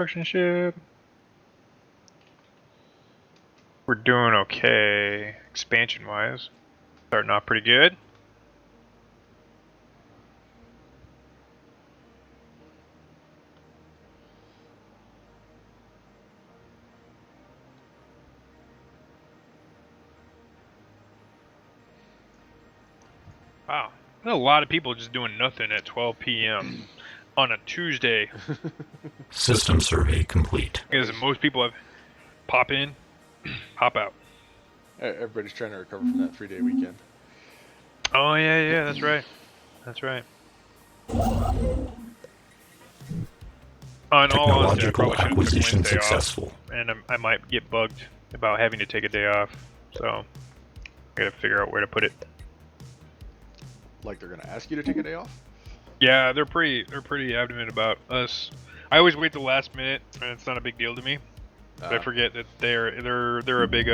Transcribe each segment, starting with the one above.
Construction ship. We're doing okay, expansion-wise. Starting off pretty good. Wow, there's a lot of people just doing nothing at 12 p.m. on a Tuesday. System survey complete. Because most people have pop in, pop out. Everybody's trying to recover from that 3-day weekend. Oh yeah, that's right. That's right. On all honesty, I probably should have took acquisition Wednesday successful. off, and I might get bugged about having to take a day off. So I gotta figure out where to put it. Like they're gonna ask you to take a day off? Yeah, they're pretty adamant about us. I always wait the last minute, and it's not a big deal to me. But I forget that they're a big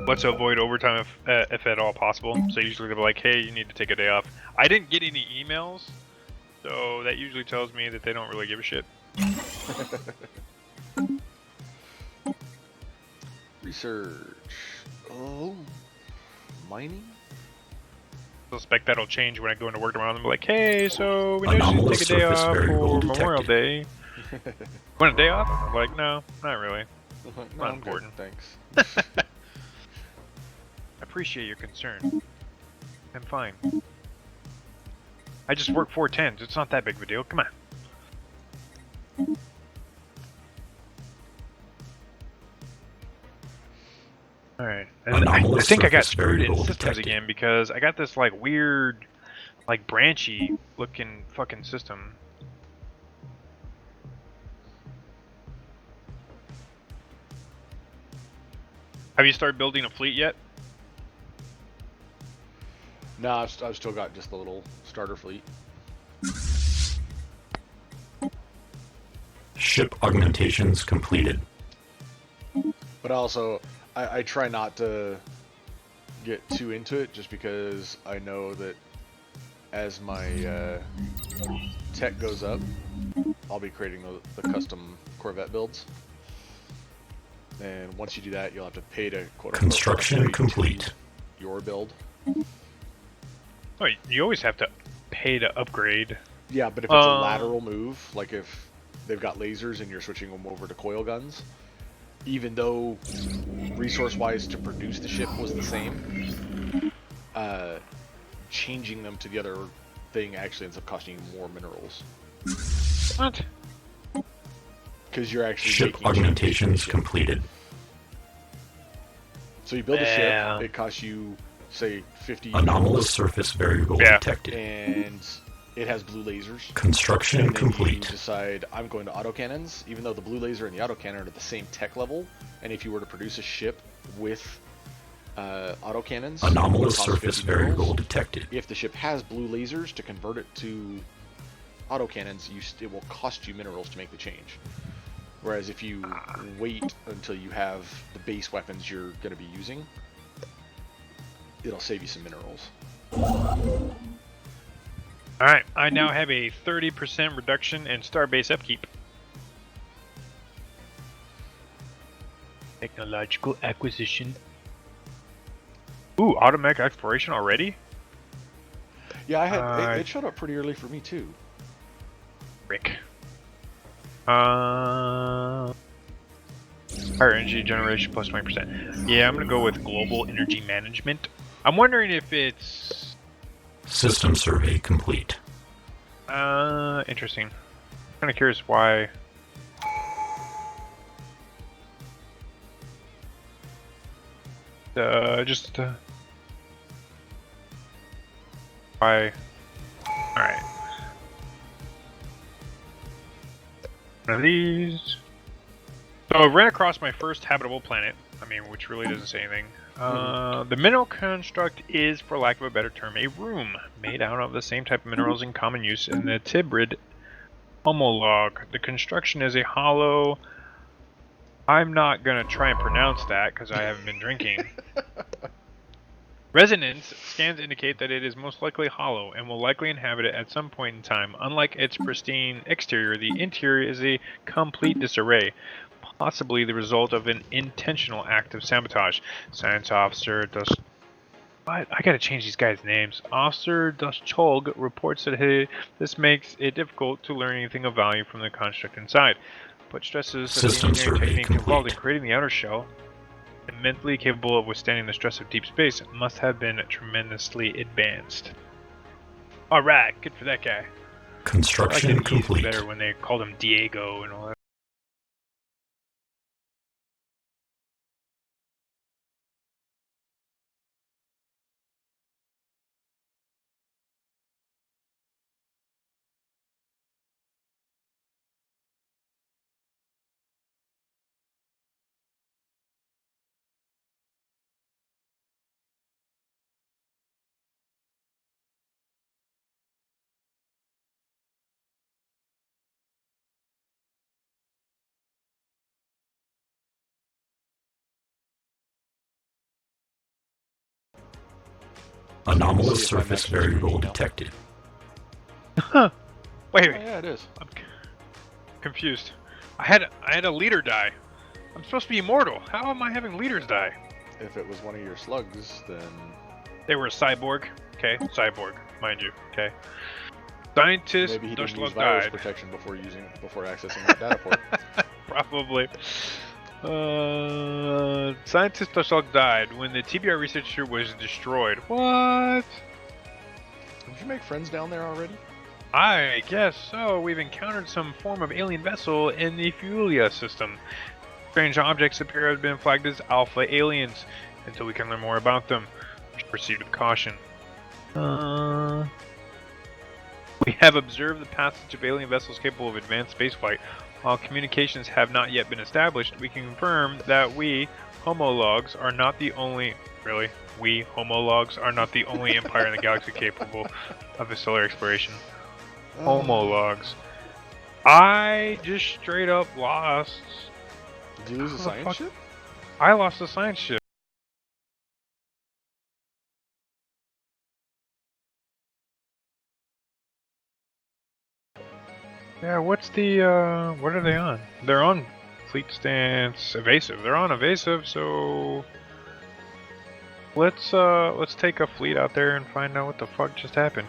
let's avoid overtime if at all possible. So usually they're like, hey, you need to take a day off. I didn't get any emails, so that usually tells me that they don't really give a shit. Research. Oh, mining. I suspect that'll change when I go into work tomorrow and be like, hey, so we noticed you take a day off for Memorial Day. Want a day off? I'm like, no, not really. No, Not important. Good, thanks. I appreciate your concern. I'm fine. I just work 4/10s. It's not that big of a deal. Come on. Alright. I think I got screwed in systems again because I got this like weird, like branchy looking fucking system. Have you started building a fleet yet? No, I've still got just the little starter fleet. Ship augmentations completed. But also, I try not to get too into it just because I know that as my tech goes up, I'll be creating the custom Corvette builds. And once you do that, you'll have to pay to quote-unquote Construction complete. Your build. Oh, you always have to pay to upgrade. Yeah, but if it's a lateral move, like if they've got lasers and you're switching them over to coil guns, even though resource-wise to produce the ship was the same, changing them to the other thing actually ends up costing you more minerals. What? Because you're actually ship augmentations completed. So you build a ship, it costs you, say, 50 anomalous surface variable detected, and it has blue lasers. Construction and then complete. You decide I'm going to autocannons, even though the blue laser and the autocannon are at the same tech level. And if you were to produce a ship with autocannons, anomalous surface variable detected. If the ship has blue lasers, to convert it to autocannons, it will cost you minerals to make the change. Whereas if you wait until you have the base weapons you're going to be using, it'll save you some minerals. Alright, I now have a 30% reduction in starbase upkeep. Technological acquisition. Ooh, automatic exploration already? Yeah, I had it showed up pretty early for me too. Rick. Higher energy generation plus 20%. Yeah, I'm gonna go with global energy management. I'm wondering if it's system survey complete. Interesting. Kind of curious why. Why? All right. One of these. So I ran across my first habitable planet. I mean, which really doesn't say anything. The mineral construct is, for lack of a better term, a room made out of the same type of minerals in common use in the Tibrid homolog. The construction is a hollow. I'm not gonna try and pronounce that because I haven't been drinking. Resonance scans indicate that it is most likely hollow and will likely inhabit it at some point in time. Unlike its pristine exterior, the interior is a complete disarray, possibly the result of an intentional act of sabotage. Science officer What? I gotta change these guys' names. Officer Duscholg reports that this makes it difficult to learn anything of value from the construct inside, but stresses that the System engineering survey technique involved in complete. creating the outer shell, mentally capable of withstanding the stress of deep space, must have been tremendously advanced. Alright, good for that guy. I like Construction that he's complete. better when they called him Diego and all that. Anomalous surface variable detected. Huh. Wait, Oh, yeah, it is. I'm confused. I had a leader die. I'm supposed to be immortal. How am I having leaders die? If it was one of your slugs, then They were a cyborg. Okay, cyborg, mind you. Okay. Scientist maybe he didn't use Duschlag virus died. protection before accessing that data port. Probably. Scientist Duschlag died when the TBR researcher was destroyed. What? Did you make friends down there already? I guess so. We've encountered some form of alien vessel in the Fuelia system. Strange objects appear to have been flagged as alpha aliens. Until we can learn more about them, we should proceed with caution. We have observed the passage of alien vessels capable of advanced spaceflight. While communications have not yet been established, we can confirm that we, homologs, are not the only... Really? We, homologs, are not the only empire in the galaxy capable of a stellar exploration. Homologs. I just straight up lost... Did you lose a science ship? I lost the science ship. Yeah, what's the, what are they on? They're on fleet stance evasive. They're on evasive, so... Let's take a fleet out there and find out what the fuck just happened.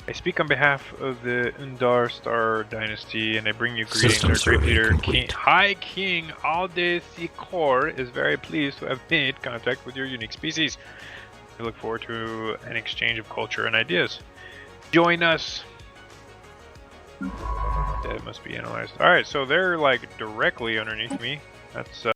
I speak on behalf of the Undar Star Dynasty, and I bring you greetings. System Our great survey leader, complete. High King Alde Sikor, is very pleased to have made contact with your unique species. We look forward to an exchange of culture and ideas. Join us. That must be analyzed. Alright, so they're like directly underneath me. That's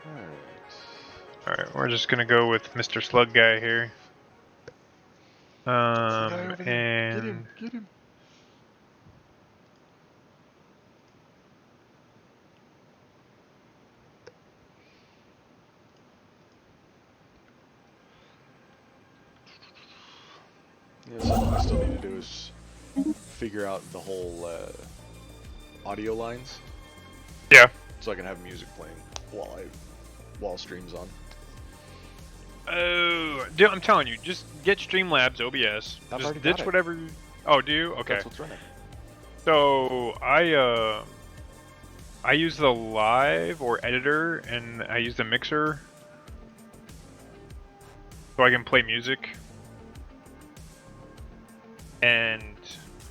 Alright, we're just gonna go with Mr. Slug Guy here. Guy over there. And Get him, get him. Yeah, something I still need to do is figure out the whole audio lines. yeah. So I can have music playing while stream's on. Oh, dude, I'm telling you, just get Streamlabs OBS. I've Just already ditch got it. whatever. Oh, do you? Okay. That's what's running. So I use the live or editor, and I use the mixer, so I can play music and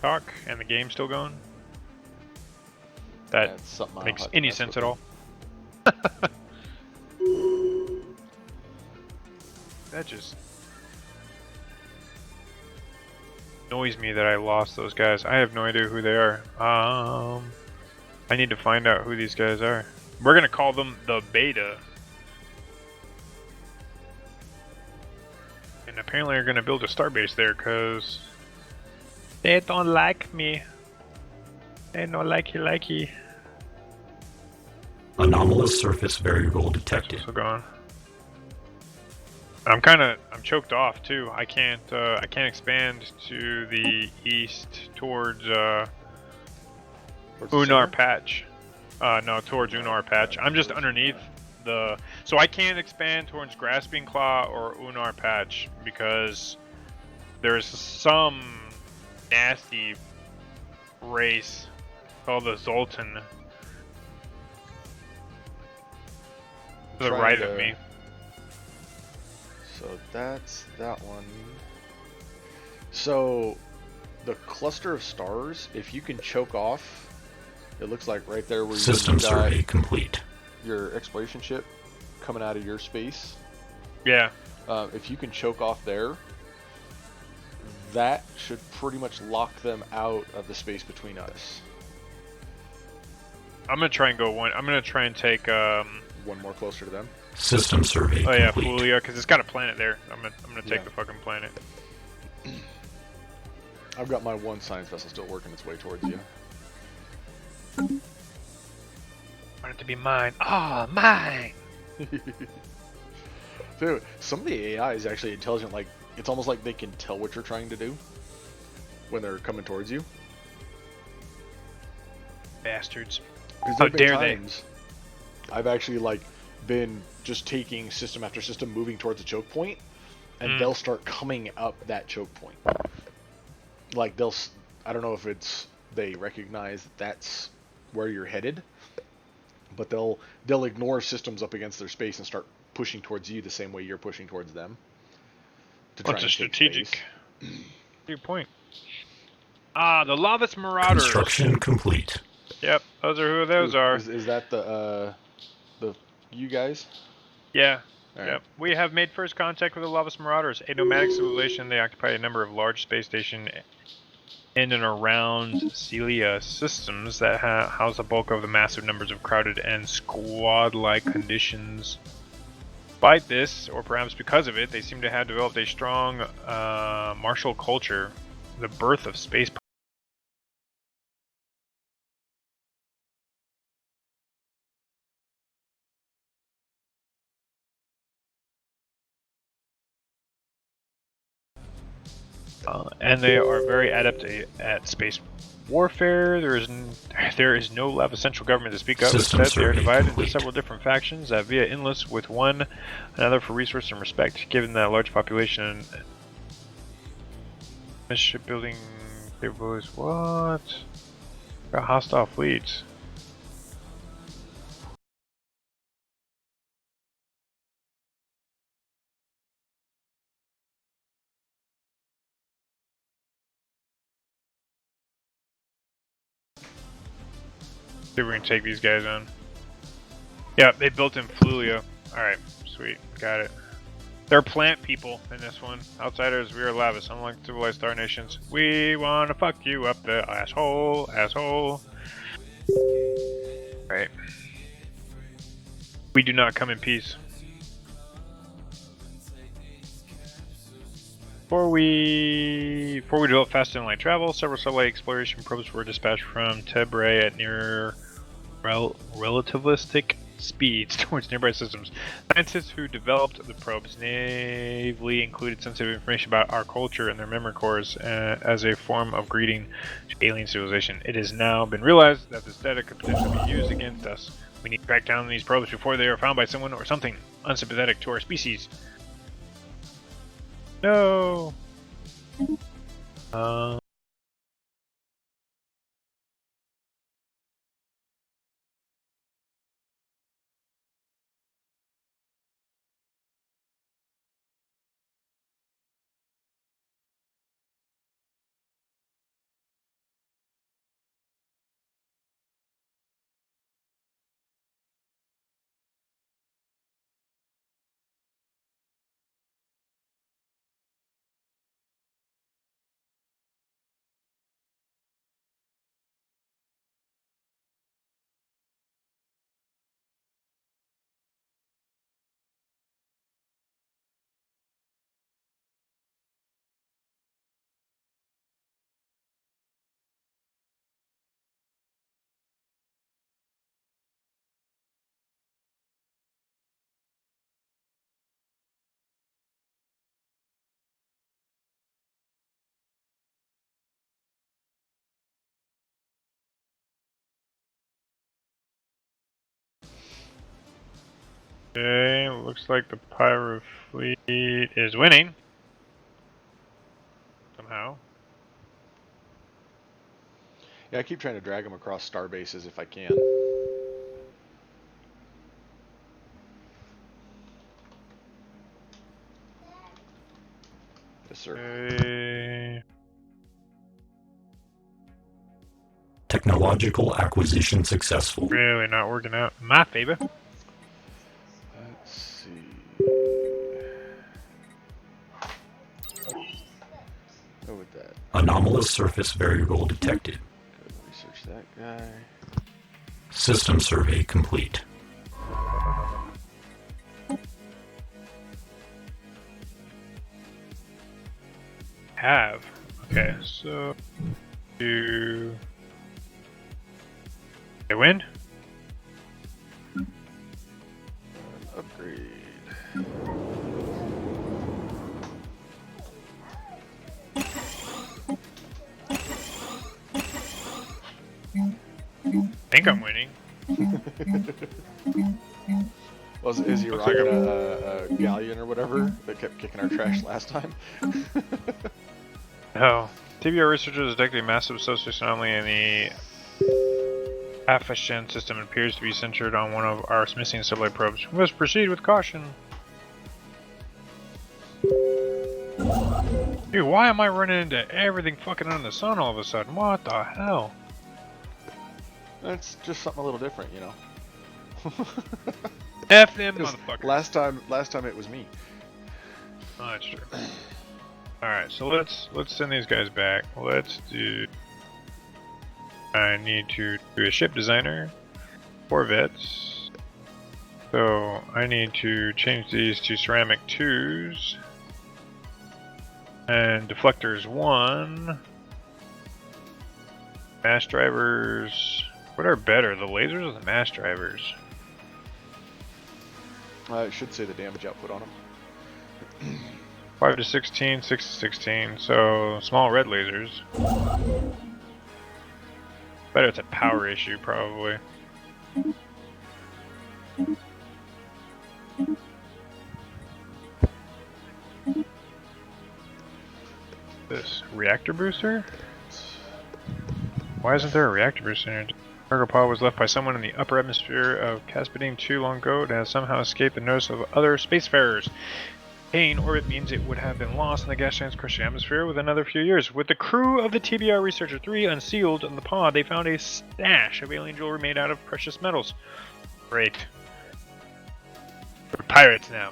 talk, and the game's still going. That That's something I'll makes have to any mess sense with at all. That just annoys me that I lost those guys. I have no idea who they are. I need to find out who these guys are. We're gonna call them the Beta. And apparently are gonna build a starbase there because they don't like me. They don't likey. Anomalous surface variable detected. So gone. I'm choked off too. I can't expand to the east towards Unar Patch. No, towards Unar Patch. I'm just underneath the, so I can't expand towards Grasping Claw or Unar Patch because there's some nasty race called the Zoltan to the right of me. So that's that one. So the cluster of stars, if you can choke off, it looks like right there where System you got survey complete. your exploration ship coming out of your space. Yeah. If you can choke off there, that should pretty much lock them out of the space between us. I'm gonna try and go one. I'm gonna try and take One more closer to them. System survey oh yeah, complete. Fulia, because it's got a planet there. I'm gonna take Yeah. the fucking planet. I've got my one science vessel still working its way towards you. Want it to be mine. Ah, mine. Dude, some of the AI is actually intelligent. Like, it's almost like they can tell what you're trying to do when they're coming towards you. Bastards. 'Cause How there've been dare they. times I've actually like been just taking system after system, moving towards a choke point, and they'll start coming up that choke point. Like I don't know if it's they recognize that's where you're headed, but they'll ignore systems up against their space and start pushing towards you the same way you're pushing towards them. To try What's a and take strategic? space. Good point. Ah, the Lavas Marauders. Construction complete. Yep, those are who those are. Is that the you guys? Yeah. All Yep. right. We have made first contact with the Lavas Marauders, a nomadic civilization. They occupy a number of large space stations in and around Celia systems that house the bulk of the massive numbers of crowded and squad-like conditions. Despite this, or perhaps because of it, they seem to have developed a strong martial culture, the birth of space. And they are very adept at space warfare. There is no lava central government to speak of. System Instead, they are survey divided into complete. several different factions that vie endless with one another for resource and respect. Given that large population and shipbuilding capabilities, what? Got hostile fleets. See if we can take these guys on. Yeah, they built in Flulia. Alright, sweet. Got it. They're plant people in this one. Outsiders, we are Lavis. Unlike civilized star nations, we wanna fuck you up the asshole. Right. We do not come in peace. Before we developed fast and light travel, several satellite exploration probes were dispatched from Tebre at near relativistic speeds towards nearby systems. Scientists who developed the probes naively included sensitive information about our culture in their memory cores as a form of greeting to alien civilization. It has now been realized that this data could potentially be used against us. We need to track down these probes before they are found by someone or something unsympathetic to our species. No. Okay, looks like the Pyro fleet is winning. Somehow. Yeah, I keep trying to drag them across star bases if I can. Yes, sir. Okay. Technological acquisition successful. Really not working out in my favor. Let's see. Go with that. Anomalous surface variable detected. Go research that guy. System survey complete. Have. Okay, so do they win? Upgrade. I think I'm winning. Was is he Looks like rocking a galleon or whatever that kept kicking our trash last time? Oh. TBR researchers detected a massive subspace anomaly in the Afashan system. It appears to be centered on one of our missing satellite probes. We must proceed with caution. Dude, why am I running into everything fucking under the sun all of a sudden? What the hell? That's just something a little different, you know. F them 'Cause motherfuckers. last time it was me. Oh, that's true. Alright, so let's send these guys back. Let's do... I need to do a ship designer. Corvettes. So I need to change these to ceramic 2s. And deflectors 1. Mass drivers. What are better, the lasers or the mass drivers? It should say the damage output on them. 5 to 16, 6 to 16. So small red lasers. Better it's a power issue, probably. This reactor booster? Why isn't there a reactor booster in here? Cargo pod was left by someone in the upper atmosphere of Caspadine too long ago and has somehow escaped the notice of other spacefarers. In orbit means it would have been lost in the gas giant's crushing atmosphere within another few years. With the crew of the TBR Researcher 3 unsealed in the pod, they found a stash of alien jewelry made out of precious metals. Great. We're pirates now.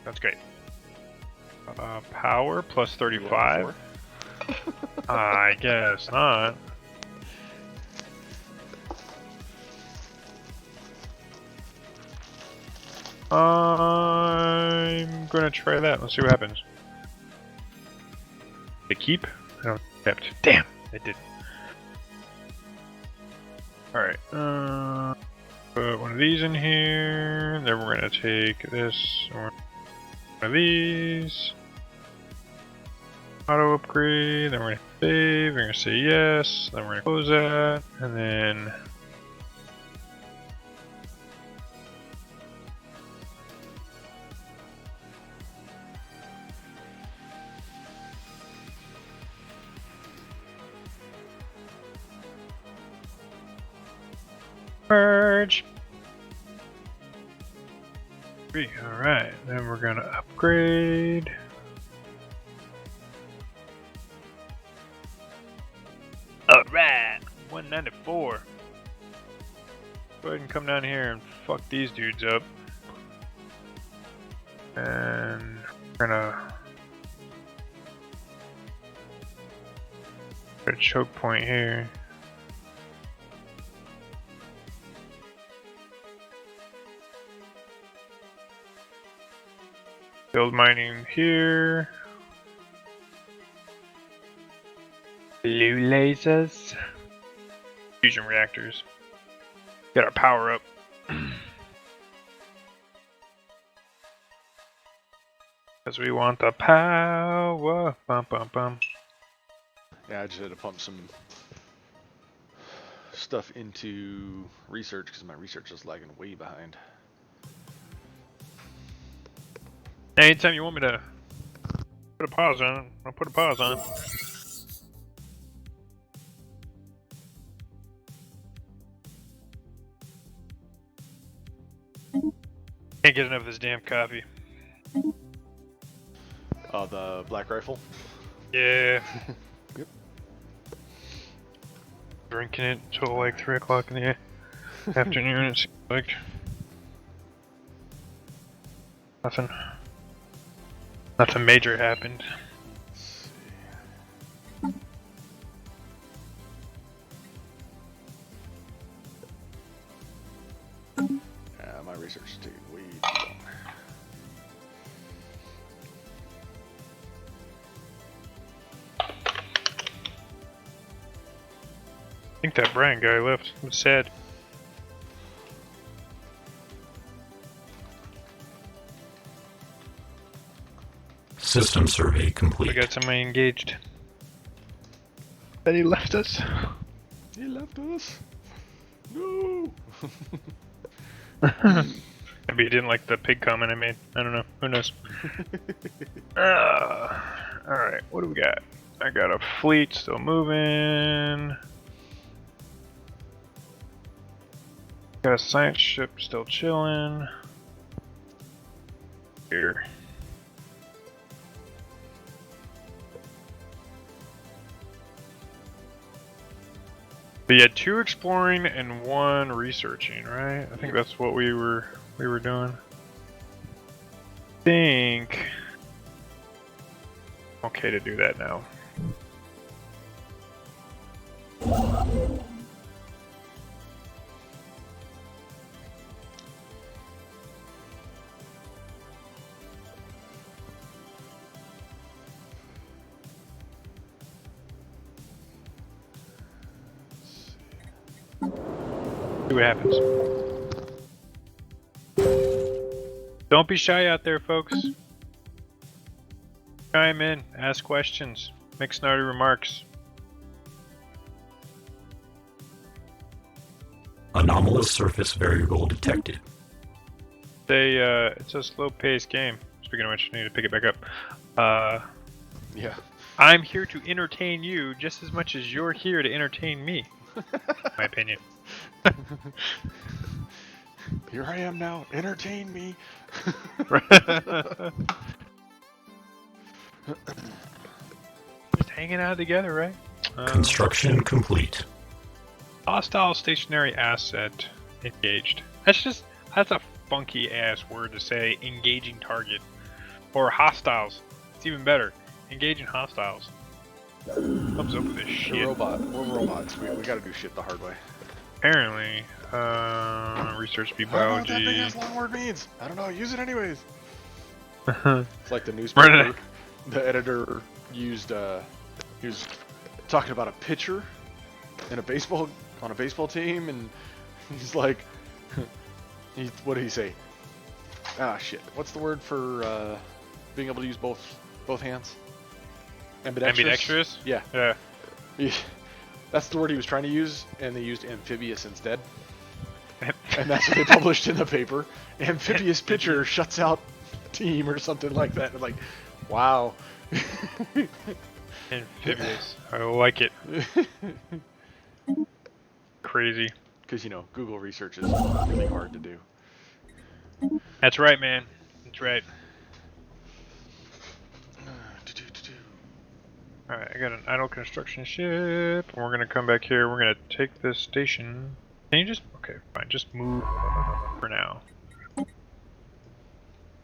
That's great. Power plus 35. I guess not. I'm gonna try that. Let's see what happens. They keep? I don't kept. Damn, it did. Alright, put one of these in here. Then we're gonna take this, one of these. Auto upgrade. Then we're gonna save. We're gonna say yes. Then we're gonna close that. And then. Merge. Alright, then we're gonna upgrade. Alright, 194. Go ahead and come down here and fuck these dudes up. And we're gonna put a choke point here. Build mining here. Blue lasers. Fusion reactors. Get our power up. Because we want the power. Bum, bum, bum. Yeah, I just had to pump some stuff into research because my research is lagging way behind. Anytime you want me to put a pause on it, I'll put a pause on it. Can't get enough of this damn coffee. Oh, the black rifle? Yeah. Yep. Drinking it until like 3 o'clock in the afternoon, it seems like. Nothing major happened. Yeah, my research is taking way too long. I think that Brian guy left. I'm sad. System survey We complete. got somebody engaged. But he left us. He left us. No. Maybe he didn't like the pig comment I made. I don't know. Who knows? Alright, what do we got? I got a fleet still moving. Got a science ship still chilling. Here. But you had 2 exploring and 1 researching, right? I think that's what we were doing. Think okay to do that now. See what happens. Don't be shy out there, folks. Chime in, ask questions, make snarty remarks. Anomalous surface variable detected. It's a slow-paced game. Speaking of which, I need to pick it back up. Yeah. I'm here to entertain you just as much as you're here to entertain me. My opinion. Here I am now. Entertain me. Just hanging out together, right? Construction complete. Hostile stationary asset engaged. That's a funky ass word to say. Engaging target or hostiles. It's even better. Engaging hostiles. Thumbs up with this We're shit. robots. We gotta do shit the hard way. Apparently, Research B I don't know what that big biology. ass long word means. I don't know. Use it anyways. Right. It's like the newspaper. The editor used. He was talking about a pitcher in a baseball on a baseball team, and he's like, what did he say? Ah, shit. What's the word for being able to use both hands? Ambidextrous. Ambidextrous? Yeah. Yeah. That's the word he was trying to use, and they used amphibious instead. And that's what they published in the paper. Amphibious pitcher shuts out team or something like that. And like, wow. Amphibious. I like it. Crazy. Because, Google research is really hard to do. That's right, man. That's right. Alright, I got an idle construction ship. We're gonna come back here. We're gonna take this station. Can you just... Okay, fine. Just move for now.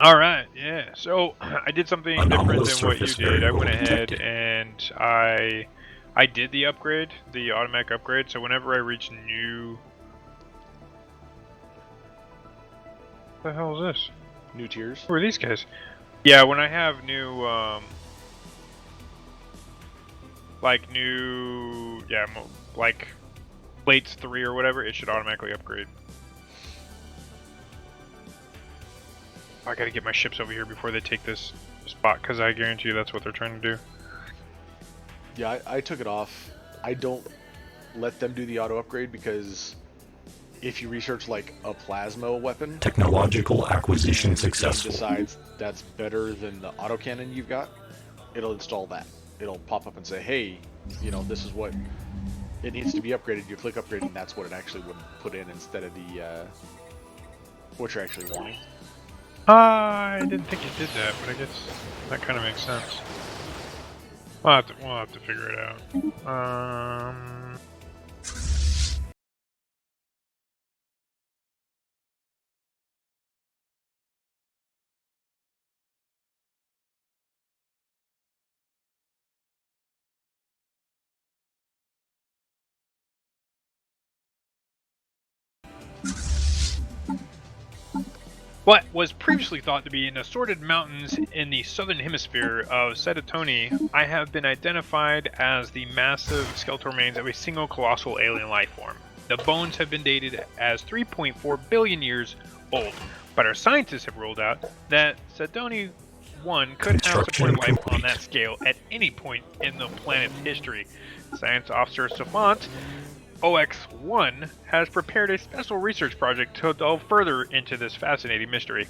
Alright, yeah. So, I did something different than what you did. I went ahead and I did the upgrade, the automatic upgrade. So whenever I reach new... What the hell is this? New tiers? Who are these guys? Yeah, when I have new, like new, like plates 3 or whatever, it should automatically upgrade. I gotta get my ships over here before they take this spot, because I guarantee you that's what they're trying to do. Yeah, I took it off. I don't let them do the auto upgrade because if you research like a plasma weapon, Technological acquisition successful. decides that's better than the autocannon you've got, it'll install that. It'll pop up and say, hey, this is what it needs to be upgraded. You click upgrade, and that's what it actually would put in instead of the what you're actually wanting. I didn't think it did that, but I guess that kind of makes sense. We'll have to figure it out. What was previously thought to be in assorted mountains in the southern hemisphere of Setatoni, I have been identified as the massive skeletal remains of a single colossal alien life form. The bones have been dated as 3.4 billion years old, but our scientists have ruled out that Setatoni 1 could have supported life on that scale at any point in the planet's history. Science Officer Savant OX1 has prepared a special research project to delve further into this fascinating mystery.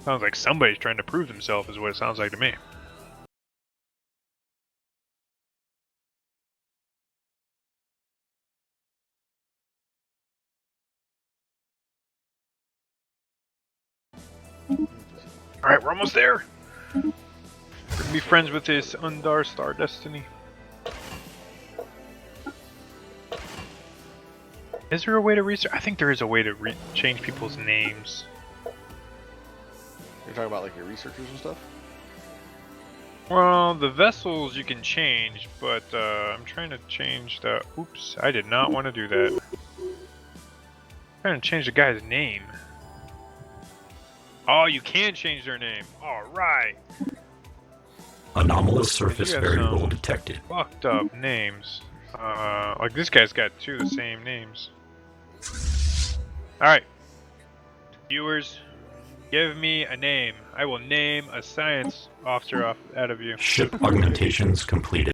Sounds like somebody's trying to prove themselves, is what it sounds like to me. Alright, we're almost there! We're gonna be friends with this Undar Star Destiny. Is there a way to research? I think there is a way to change people's names. You're talking about like your researchers and stuff? Well, the vessels you can change, but I'm trying to change the... Oops, I did not want to do that. I'm trying to change the guy's name. Oh, you can change their name. Alright. Anomalous surface variable detected. Fucked up names. Like this guy's got 2 of the same names. Alright. Viewers, give me a name. I will name a science officer out of you. Ship augmentations completed.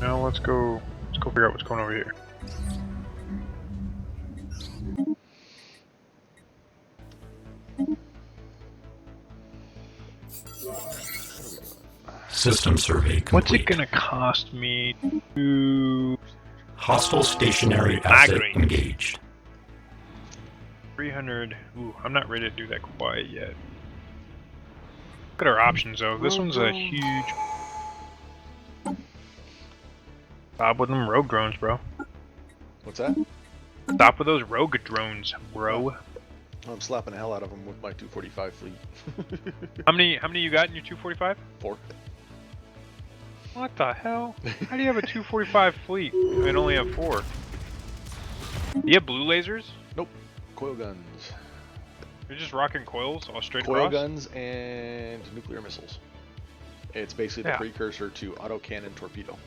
Now let's go figure out what's going over here. System survey complete. What's it gonna cost me to... Hostile stationary asset Migrate. engaged. 300. Ooh, I'm not ready to do that quite yet. Look at our options though. This one's a huge... Stop with them rogue drones, bro. What's that? Stop with those rogue drones, bro. I'm slapping the hell out of them with my 245 fleet. How many you got in your 245? 4. What the hell? How do you have a 245 fleet and only have 4? Do you have blue lasers? Nope. Coil guns. You're just rocking coils all straight Coil across? guns and nuclear missiles. It's basically the Yeah. precursor to autocannon torpedo.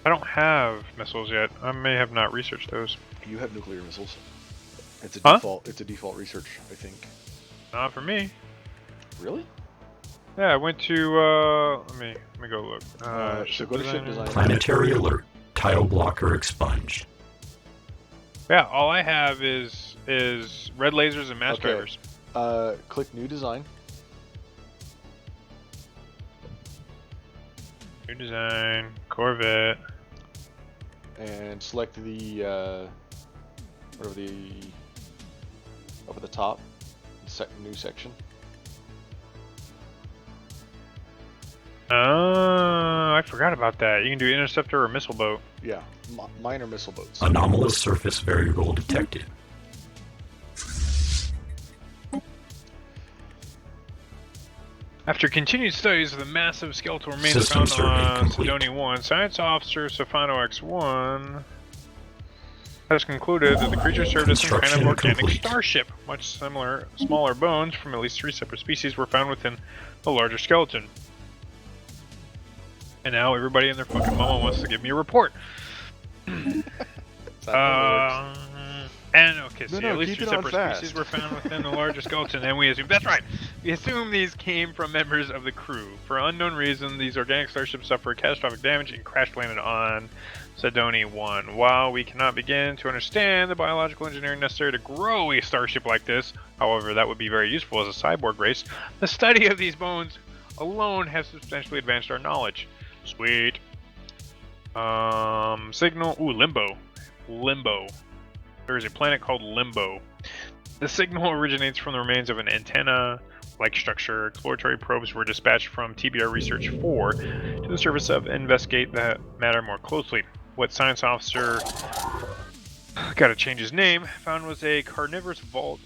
I don't have missiles yet. I may have not researched those. You have nuclear missiles. It's a Huh? default. It's a default research, I think. Not for me. Really? Yeah, I went to let me go look. So go to ship design. Planetary alert. Tile blocker expunged. Yeah, all I have is red lasers and mass Okay. drivers. Click new design. New design, Corvette. And select the whatever the up at the top, new section. I forgot about that. You can do interceptor or missile boat. Yeah, minor missile boats. Anomalous surface variable detected. After continued studies of the massive skeletal remains System found survey on complete. Sidonia 1, Science Officer Safano X1 has concluded that the creature served as some kind of Construction organic complete. starship. Much smaller bones from at least 3 separate species were found within the larger skeleton. And now everybody and their fucking mama wants to give me a report. That's how it works. And okay, so No, at least keep 2 it on separate fast. species were found within the larger skeleton, and we assume that's right. We assume these came from members of the crew. For unknown reason, these organic starships suffered catastrophic damage and crash landed on Sidonia 1. While we cannot begin to understand the biological engineering necessary to grow a starship like this, however, that would be very useful as a cyborg race. The study of these bones alone has substantially advanced our knowledge. Sweet. Signal. Ooh, Limbo. There is a planet called Limbo. The signal originates from the remains of an antenna-like structure. Exploratory probes were dispatched from TBR Research 4 to the surface to investigate the matter more closely. What science officer, gotta change his name, found was a cavernous vault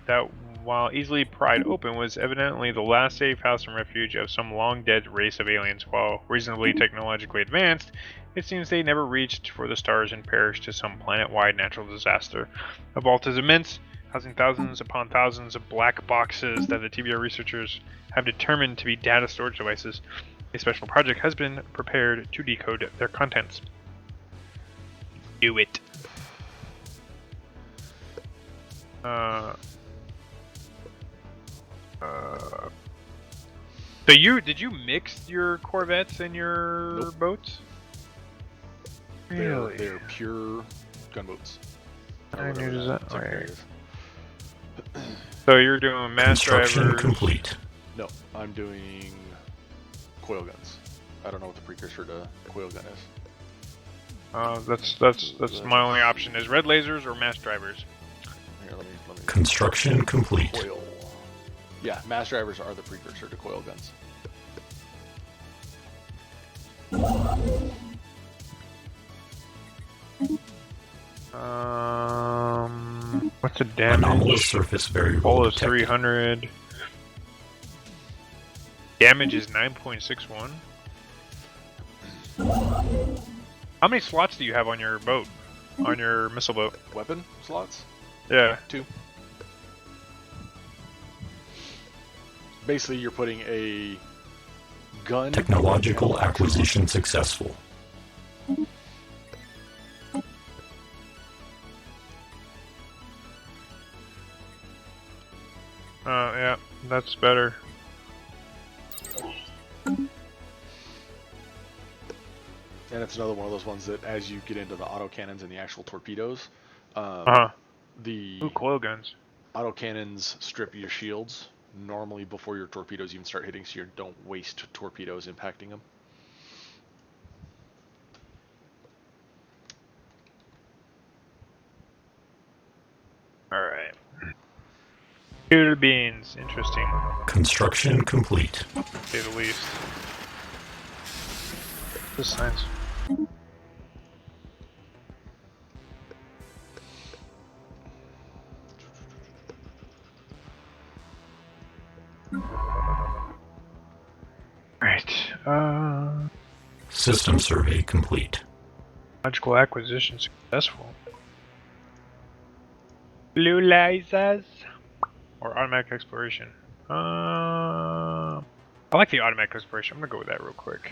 that, while easily pried open, was evidently the last safe house and refuge of some long-dead race of aliens. While reasonably technologically advanced, it seems they never reached for the stars and perished to some planet-wide natural disaster. The vault is immense, housing thousands upon thousands of black boxes that the TBR researchers have determined to be data storage devices. A special project has been prepared to decode their contents. Do it. So did you mix your Corvettes and your Nope. boats? Really? They're pure gunboats. I knew Whatever that. technically Okay. is. So you're doing mass Construction drivers. complete. No, I'm doing coil guns. I don't know what the precursor to coil gun is. That's my only option is red lasers or mass drivers. Here, let me Construction complete. coil. Yeah, mass drivers are the precursor to coil guns. What's the damage? Anomalous surface variable Hull is detected. 300. Damage is 9.61. How many slots do you have on your boat? On your missile boat? Weapon slots? Yeah. 2. Basically, you're putting a gun. Technological acquisition successful. Yeah, that's better. And it's another one of those ones that, as you get into the autocannons and the actual torpedoes, the Ooh, coil guns. autocannons strip your shields normally before your torpedoes even start hitting, so you don't waste torpedoes impacting them. Alright. Computer beans. Interesting, Construction complete. to say the least. The signs. Right. System survey complete. Logical acquisition successful. Blue lasers or automatic exploration. I like the automatic exploration. I'm gonna go with that real quick.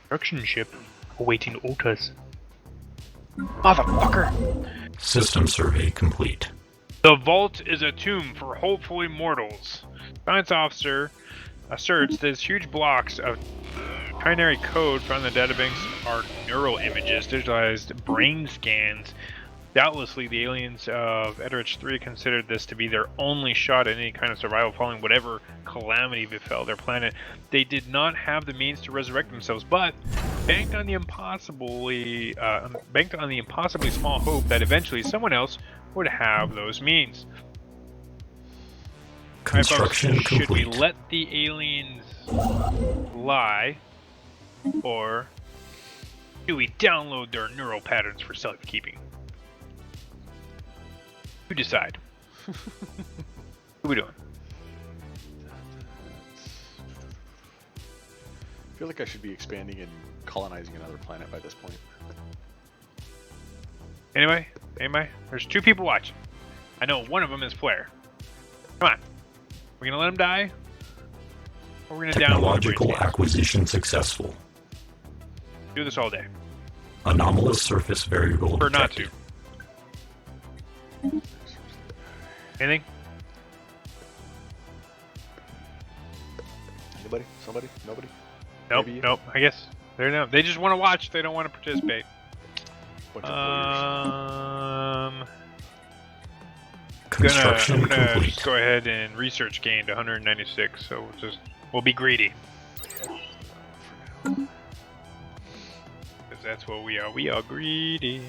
Construction ship awaiting orders. Motherfucker! System survey complete. The vault is a tomb for hopeful immortals. Science officer asserts that huge blocks of trinary code found in the databanks are neural images, digitalized brain scans. Doubtlessly, the aliens of Eterich 3 considered this to be their only shot at any kind of survival following whatever calamity befell their planet. They did not have the means to resurrect themselves, but banked on the impossibly small hope that eventually someone else would have those means. Construction Should we complete. let the aliens lie, or do we download their neural patterns for safekeeping? You decide. What are we doing? I feel like I should be expanding and colonizing another planet by this point. Anyway, there's 2 people watching. I know one of them is Flair. Come on. We're gonna let him die? Or we're gonna download Technological the brain scans? acquisition successful. Do this all day. Anomalous surface variable Or not detected. to. Anything? Anybody? Somebody? Nobody? Nope, Maybe you? nope. I guess they're no. They just want to watch. They don't want to participate. Bunch of warriors. Construction I'm gonna complete. just go ahead and research gained 196. So we'll be greedy. Because that's what we are. We are greedy.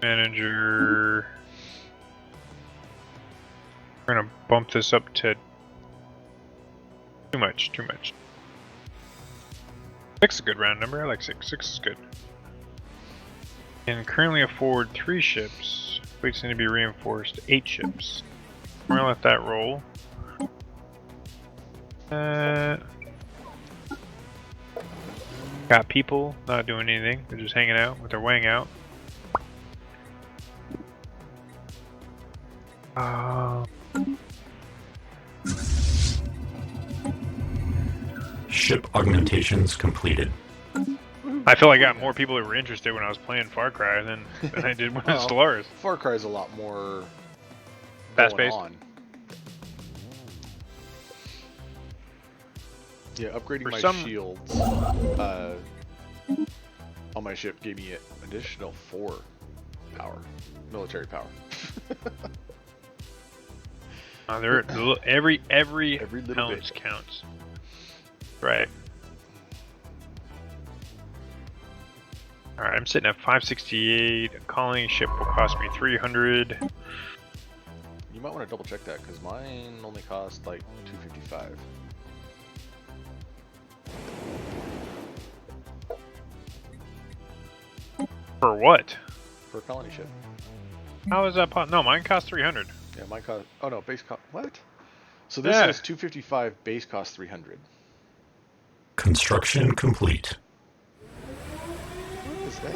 Manager. We're gonna bump this up to too much. 6 is a good round number. I like 6. 6 is good. Can currently afford 3 ships. Fleets need to be reinforced. 8 ships. We're gonna let that roll. Got people not doing anything. They're just hanging out with their wang out. Ship augmentations completed. I feel like I got more people that were interested when I was playing Far Cry than I did with Well, Stellaris. Far Cry is a lot more Fast-paced? going on. Yeah, upgrading For my some- shields on my ship gave me an additional 4 power, military power. Every little ounce bit. counts. Right. Alright, I'm sitting at 568. A colony ship will cost me 300. You might want to double check that because mine only cost like 255. For what? For a colony ship. How is that possible? No, mine cost 300. Yeah, mine cost. Oh no, base cost. What? So this Yeah. is 255, base cost 300. Construction complete. What does that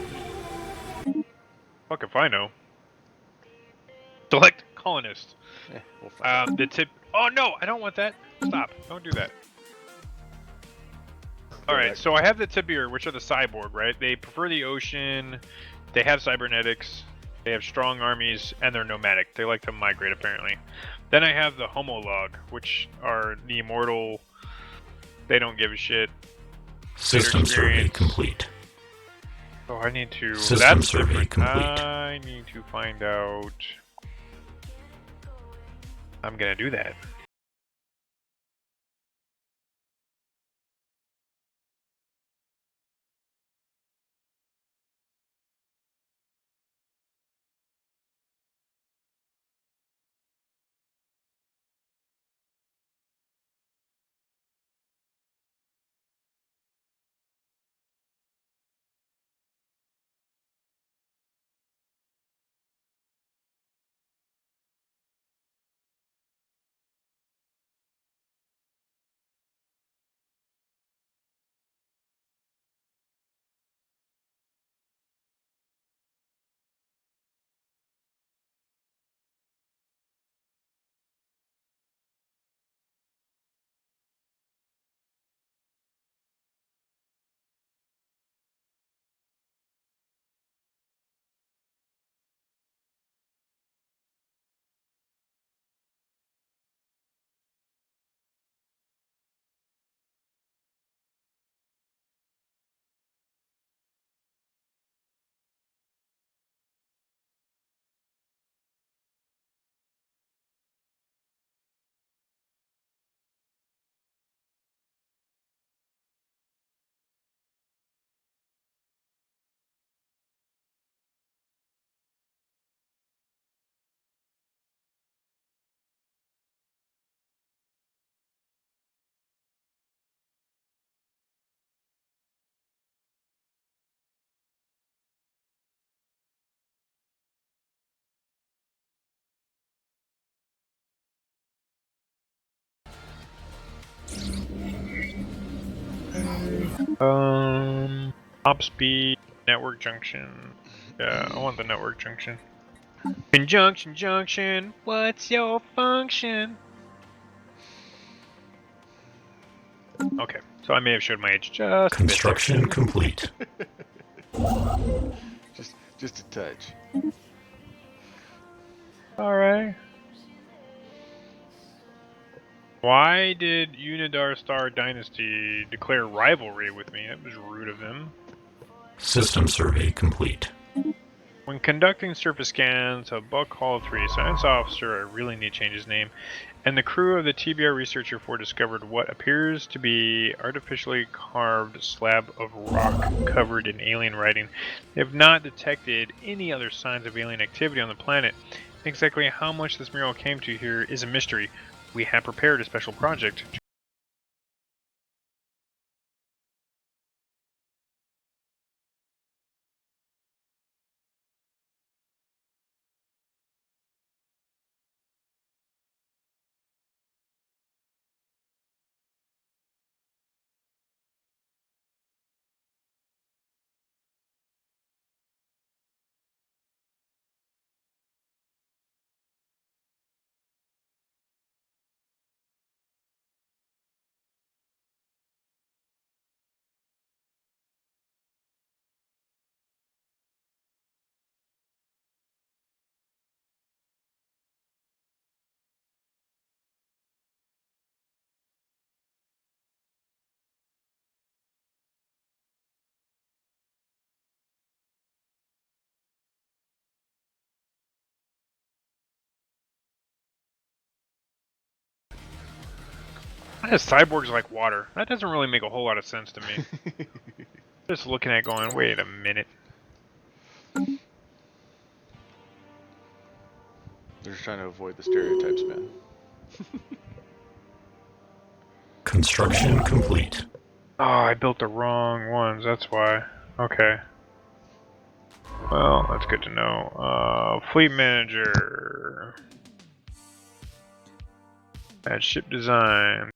mean? Fuck if I know. Select colonist. We'll find out. The tip. Oh no, I don't want that. Stop. Don't do that. Alright, so I have the Tibir, which are the cyborg, right? They prefer the ocean. They have cybernetics. They have strong armies, and they're nomadic. They like to migrate, apparently. Then I have the Homolog, which are the immortal. They don't give a shit. System survey complete. Oh, I need to. System That's survey different. complete. I need to find out. I'm gonna do that. Top speed, network junction. Yeah, I want the network junction. Conjunction junction, what's your function? Okay, so I may have showed my age just Construction complete. Just a touch. Alright. Why did Unidar Star Dynasty declare rivalry with me? That was rude of them. System survey complete. When conducting surface scans of Buck Hall 3, science officer, I really need to change his name, and the crew of the TBR Researcher 4 discovered what appears to be artificially carved slab of rock covered in alien writing. They have not detected any other signs of alien activity on the planet. Exactly how much this mural came to here is a mystery. We have prepared a special project Why is cyborgs like water? That doesn't really make a whole lot of sense to me. Just looking at it going, wait a minute. They're just trying to avoid the stereotypes, man. Construction complete. Oh, I built the wrong ones, that's why. Okay. Well, that's good to know. Fleet manager. Add ship design.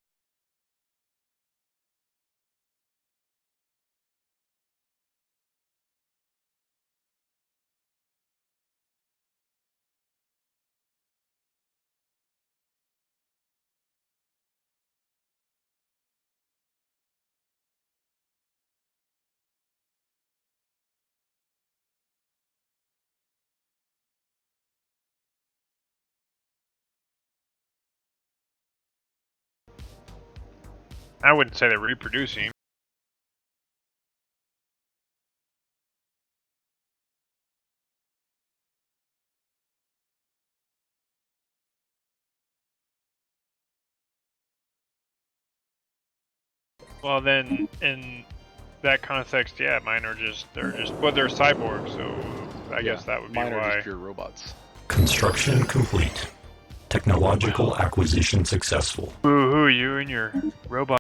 I wouldn't say they're reproducing. Well, then in that context, yeah, mine are they're cyborgs, so I guess that would be mine are why. just pure robots. Construction complete. Technological acquisition successful. Boo-hoo, you and your robot.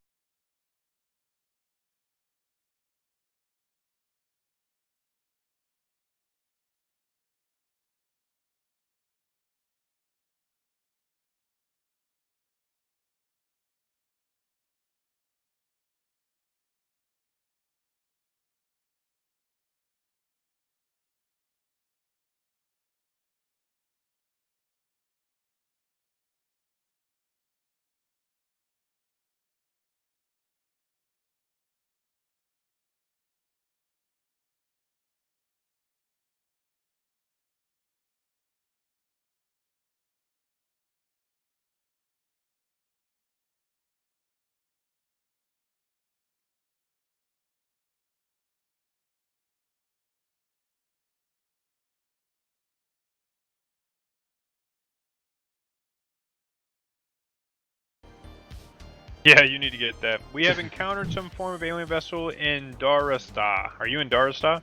Yeah, you need to get that. We have encountered some form of alien vessel in Darasta. Are you in Darasta?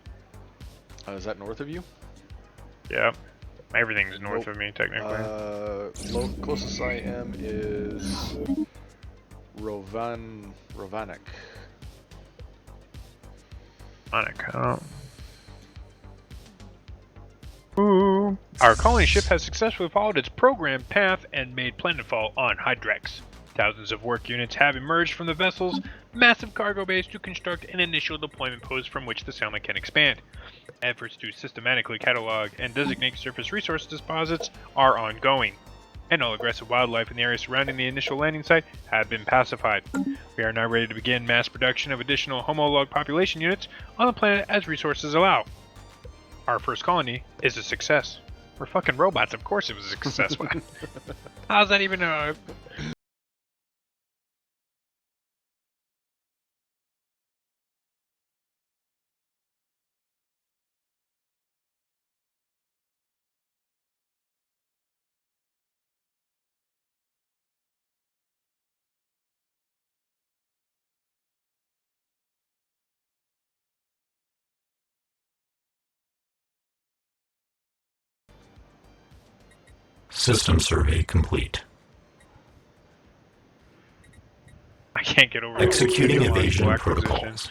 Is that north of you? Yeah. Everything's north of me, technically. Closest I am is Rovanek. Oh. Ooh. Our colony ship has successfully followed its programmed path and made planetfall on Hydrex. Thousands of work units have emerged from the vessel's massive cargo base to construct an initial deployment post from which the settlement can expand. Efforts to systematically catalog and designate surface resource deposits are ongoing, and all aggressive wildlife in the area surrounding the initial landing site have been pacified. We are now ready to begin mass production of additional homolog population units on the planet as resources allow. Our first colony is a success. We're fucking robots, of course it was a success. How's that even a... System survey complete. I can't get over Executing evasion acquisition. protocols.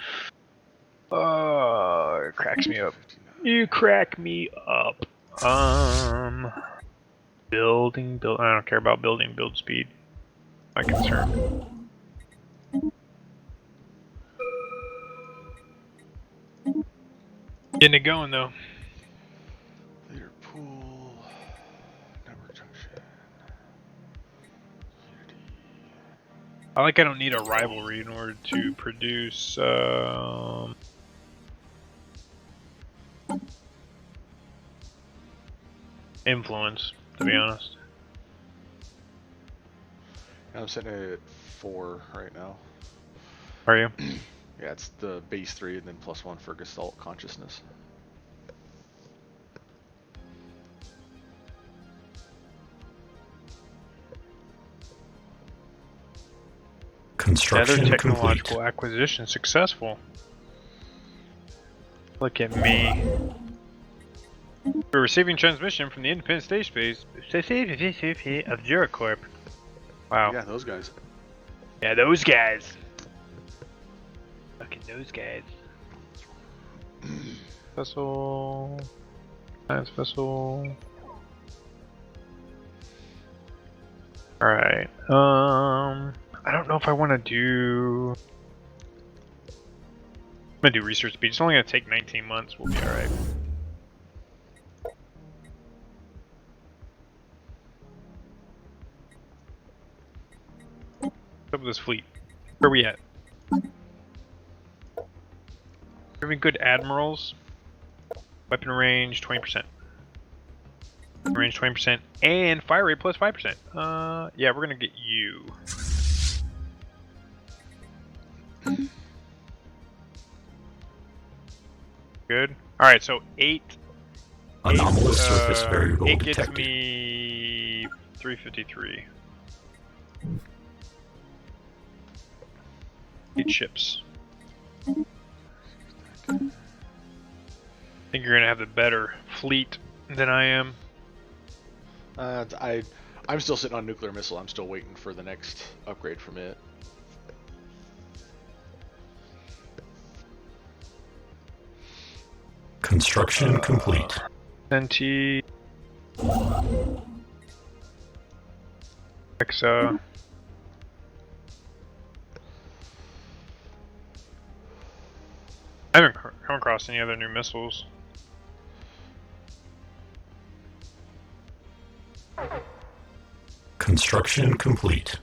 It cracks me up. You crack me up. Building. I don't care about building. Build speed. My concern. Getting it going though. Leader pool. Network junction. Unity. I don't need a rivalry in order to produce influence, to be honest. I'm sitting at 4 right now. Are you? Yeah, it's the base 3 and then +1 for Gestalt consciousness. Construction Another technological complete. acquisition successful. Look at me. We're receiving transmission from the Independent Space Base of Juracorp. Wow. Yeah, those guys. Yeah, those guys. Fucking those guys. Vessel. Science vessel. Alright. I don't know if I want to do... I'm gonna do research speed. It's only gonna take 19 months. We'll be alright. What's up with this fleet? Where are we at? Having good admirals. Weapon range 20%. Range 20%. And fire rate plus 5%. Yeah, we're gonna get you. Good. Alright, so 8. Anomalous surface variable 8 gets detected. me 353. 8 ships. I think you're gonna have the better fleet than I am. I'm still sitting on nuclear missile. I'm still waiting for the next upgrade from it. Construction complete. NT. Exa. I haven't come across any other new missiles. Construction complete.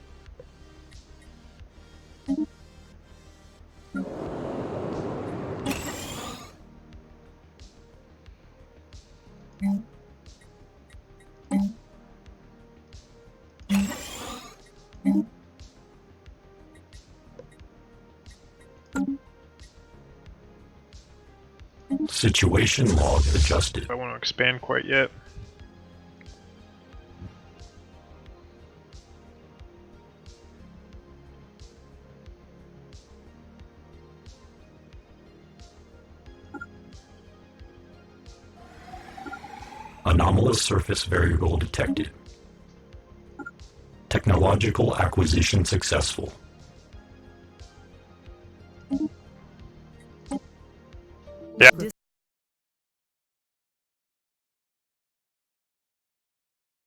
Situation log adjusted. I don't want to expand quite yet. Anomalous surface variable detected. Technological acquisition successful. Yeah.